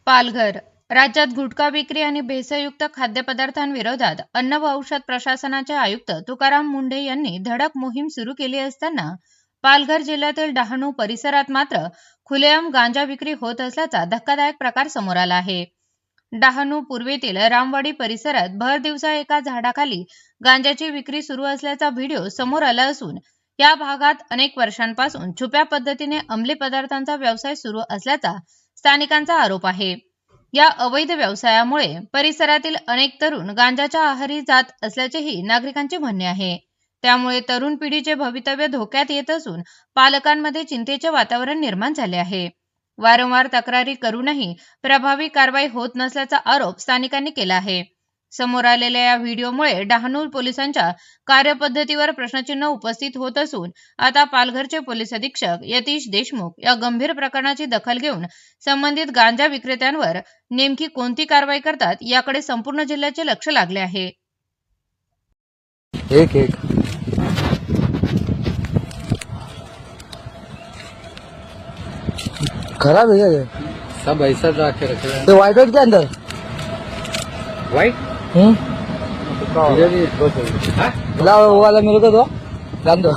पालघर राज्यात गुटखा विक्री आणि भेसळयुक्त खाद्यपदार्थांविरोधात अन्न व औषध प्रशासनाचे आयुक्त तुकाराम मुंढे यांनी धडक मोहीम सुरू केली असताना पालघर जिल्ह्यातील डहाणू परिसरात मात्र खुलेआम गांजा विक्री होत असल्याचा धक्कादायक प्रकार समोर आला आहे। डहाणू पूर्वेतील रामवाडी परिसरात भर दिवसा एका झाडाखाली गांजाची विक्री सुरू असल्याचा व्हिडिओ समोर आला असून या भागात अनेक वर्षांपासून छुप्या पद्धतीने अंमली पदार्थांचा व्यवसाय सुरू असल्याचा स्थानिकांचा आरोप आहे। या अवैध व्यवसायामुळे परिसरातील अनेक तरुण गांजाच्या आहारी जात असल्याचेही नागरिकांचे म्हणणे आहे। त्यामुळे तरुण पिढीचे भवितव्य धोक्यात येत असून पालकांमध्ये चिंतेचे वातावरण निर्माण झाले आहे। वारंवार तक्रारी करूनही प्रभावी कारवाई होत नसल्याचा आरोप स्थानिकांनी केला आहे। समोर आलेल्या या व्हिडिओमुळे डहाणू पोलिसांच्या कार्यपद्धतीवर प्रश्नचिन्ह उपस्थित होत असून आता पालघरचे पोलीस अधीक्षक यतीश देशमुख या गंभीर प्रकरणाची दखल घेऊन संबंधित गांजा विक्रेत्यांवर नेमकी कोणती कारवाई करतात याकडे संपूर्ण जिल्ह्याचे लक्ष लागले आहे। खराब है ये सब ऐसा रखे रखे तो वाइट के अंदर व्हाइट ला वो वाला मेरे को दो जान दो।